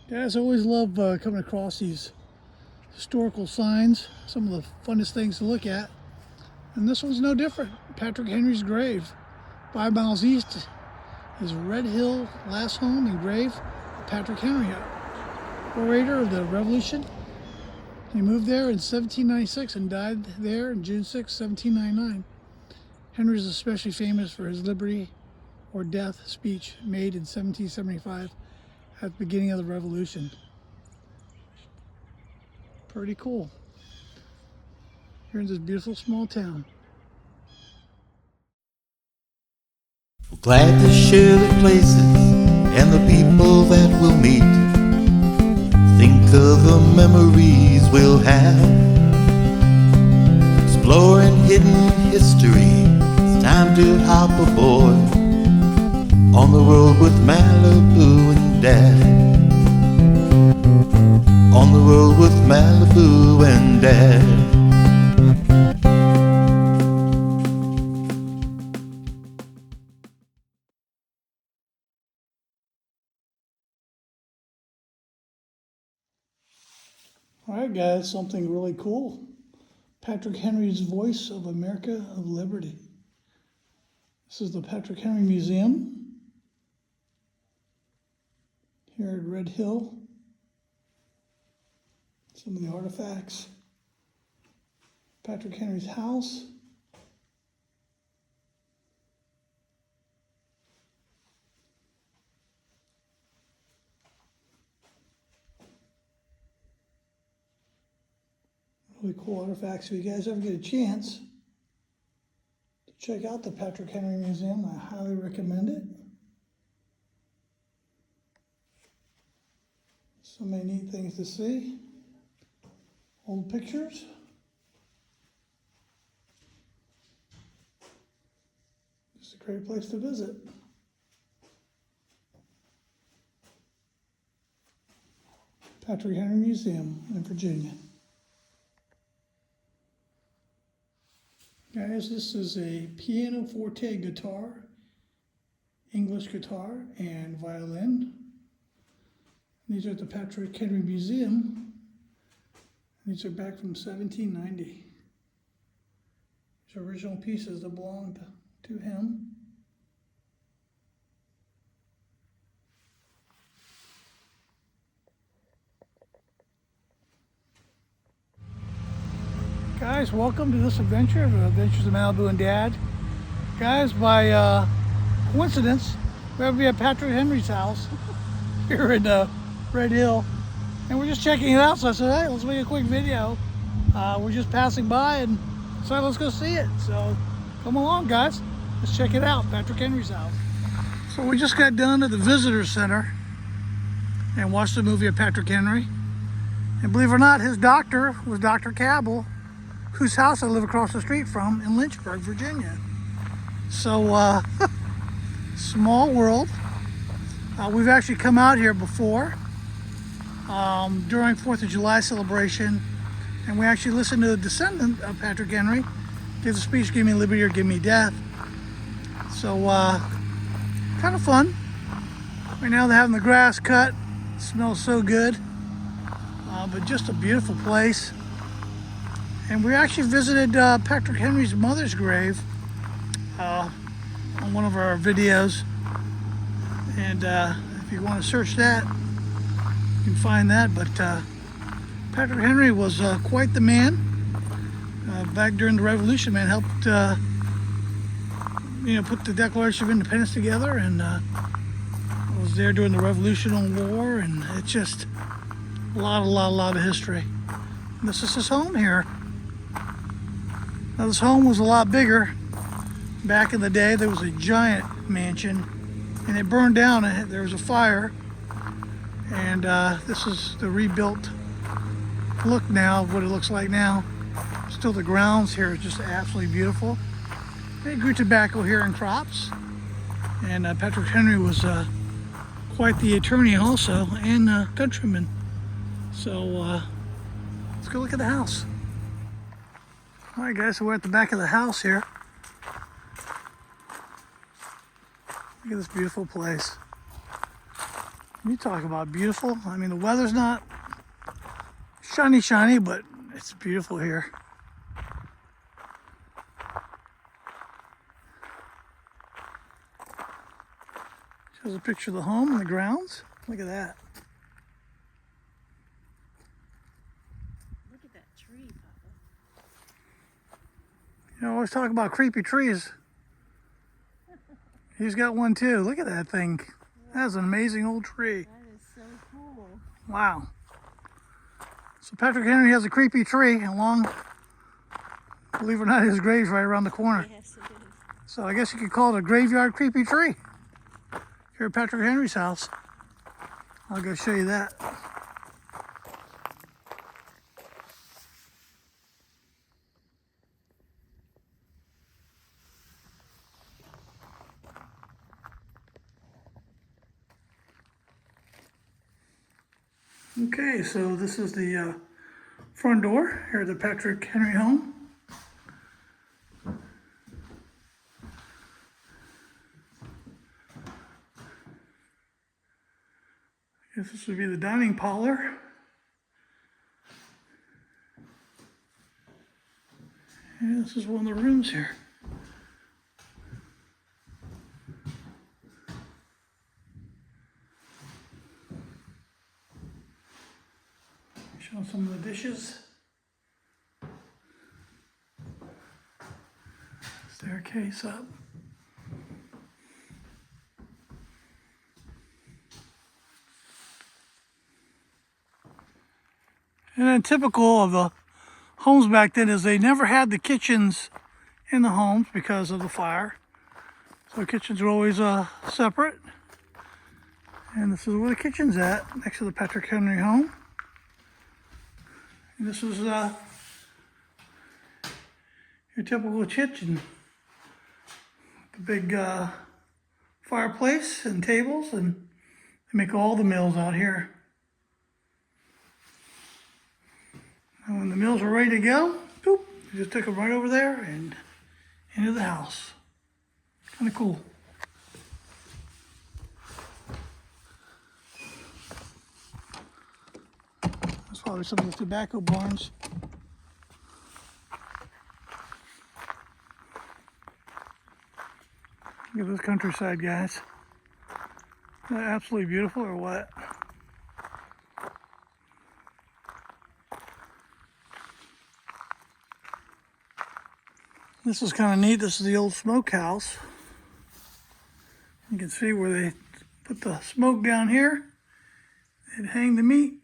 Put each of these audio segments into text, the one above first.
Guys, I always love coming across these historical signs, some of the funnest things to look at. And this one's no different. Patrick Henry's grave. 5 miles east is Red Hill last home and grave of Patrick Henry, orator of the Revolution. He moved there in 1796 and died there on June 6, 1799. Henry is especially famous for his liberty or death speech made in 1775 at the beginning of the Revolution. Pretty cool. Here in this beautiful small town. We're glad to share the places and the people that we'll meet. Think of the memories we'll have. Exploring hidden history. It's time to hop aboard on the road with Malibu and Dad. On the road with Malibu and Dad. All right, guys, something really cool. Patrick Henry's Voice of America of Liberty. This is the Patrick Henry Museum here at Red Hill. Some of the artifacts. Patrick Henry's house. Really cool artifacts. If you guys ever get a chance to check out the Patrick Henry Museum, I highly recommend it. So many neat things to see. Old pictures. Just a great place to visit. Patrick Henry Museum in Virginia. Guys, this is a pianoforte guitar, English guitar, and violin. These are at the Patrick Henry Museum. These are back from 1790. These are original pieces that belonged to him. Guys, welcome to this adventure of Adventures of Malibu and Dad. Guys, by coincidence, we happen to be at Patrick Henry's house here in Red Hill, and we're just checking it out. So I said, hey, let's make a quick video. We're just passing by, and so let's go see it. So come along, guys. Let's check it out, Patrick Henry's house. So we just got done at the Visitor Center and watched the movie of Patrick Henry. And believe it or not, his doctor was Dr. Cabell, whose house I live across the street from in Lynchburg, Virginia. So, small world. We've actually come out here before during 4th of July celebration, and we actually listened to a descendant of Patrick Henry give the speech, "Give me liberty or give me death." So, kind of fun. Right now they're having the grass cut. It smells so good, but just a beautiful place. And we actually visited Patrick Henry's mother's grave on one of our videos. And if you want to search that, you can find that. But Patrick Henry was quite the man. Back during the Revolution, man, helped put the Declaration of Independence together, and was there during the Revolutionary War, and it's just a lot of history. And this is his home here. Now, this home was a lot bigger. Back in the day, there was a giant mansion, and it burned down. There was a fire, and this is the rebuilt look now of what it looks like now. Still, the grounds here is just absolutely beautiful. They grew tobacco here and crops, and Patrick Henry was quite the attorney also, and countryman. So let's go look at the house. All right, guys, so we're at the back of the house here. Look at this beautiful place. You talk about beautiful. I mean, the weather's not shiny, but it's beautiful here. Shows a picture of the home and the grounds. Look at that. Look at that tree, Papa. You know, I always talk about creepy trees. He's got one too. Look at that thing. That's an amazing old tree. That is so cool. Wow. So Patrick Henry has a creepy tree along, believe it or not, his grave's right around the corner. Yes, it is. So I guess you could call it a graveyard creepy tree here at Patrick Henry's house. I'll go show you that. Okay, so this is the front door here at the Patrick Henry home. I guess this would be the dining parlor. And this is one of the rooms here. Show some of the dishes. Staircase up. And then typical of the homes back then is they never had the kitchens in the homes because of the fire. So kitchens were always separate. And this is where the kitchen's at, next to the Patrick Henry home. And this is your typical kitchen. The big fireplace and tables, and they make all the meals out here. And when the meals were ready to go, boop, you just took them right over there and into the house. Kind of cool. That's probably some of the tobacco barns. Look at this countryside, guys. Isn't that absolutely beautiful or what? This is kind of neat. This is the old smokehouse. You can see where they put the smoke down here. They'd hang the meat.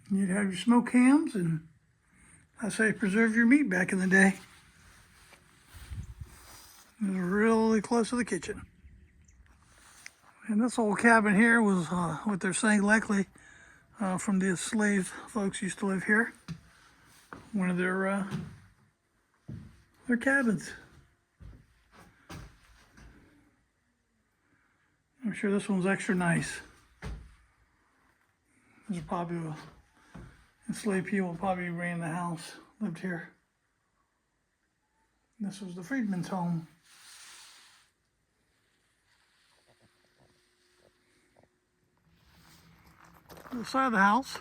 You'd have your smoke hams, and that's how you preserve your meat back in the day. It was really close to the kitchen. And this old cabin here was what they're saying likely from the slave folks used to live here. One of their cabins. I'm sure this one's extra nice. This is probably enslaved people probably ran the house, lived here. This was the freedman's home. The side of the house.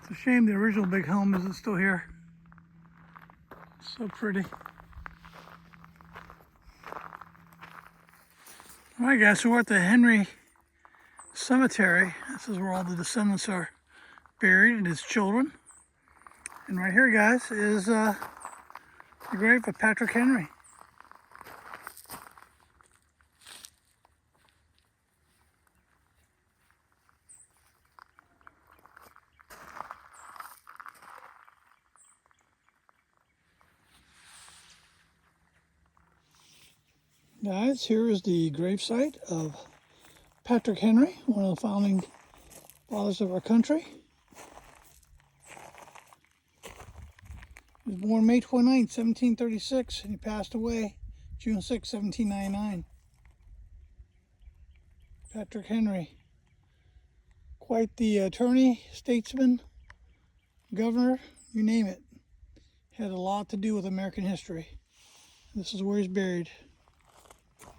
It's a shame the original big home isn't still here. So pretty. All right, guys, so we're at the Henry Cemetery. This is where all the descendants are buried and his children. And right here, guys, is the grave of Patrick Henry. Guys, here is the gravesite of Patrick Henry, one of the founding fathers of our country. He was born May 29, 1736, and he passed away June 6, 1799. Patrick Henry, quite the attorney, statesman, governor, you name it. Had a lot to do with American history. This is where he's buried.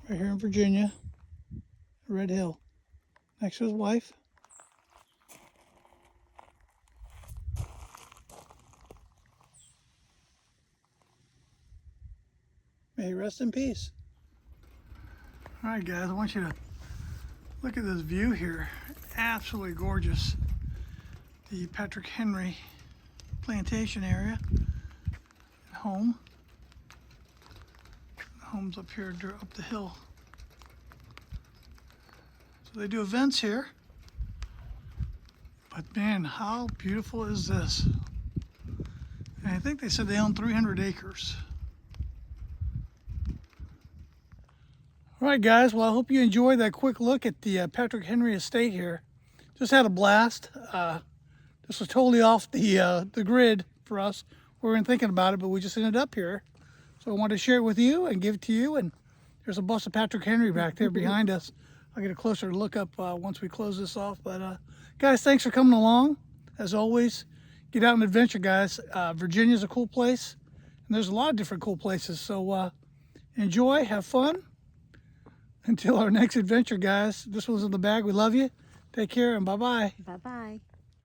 Right here in Virginia, Red Hill. Next to his wife. May he rest in peace. All right, guys, I want you to look at this view here. Absolutely gorgeous. The Patrick Henry plantation area. Home. The home's up here, up the hill. So they do events here. But man, how beautiful is this? And I think they said they own 300 acres. All right, guys. Well, I hope you enjoyed that quick look at the Patrick Henry estate here. Just had a blast. This was totally off the grid for us. We weren't thinking about it, but we just ended up here. So I wanted to share it with you and give it to you. And there's a bust of Patrick Henry back there behind us. I'll get a closer look up once we close this off. But guys, thanks for coming along. As always, get out and adventure, guys. Virginia's a cool place, and there's a lot of different cool places. So enjoy, have fun. Until our next adventure, guys. This was In the Bag. We love you. Take care and bye-bye. Bye-bye.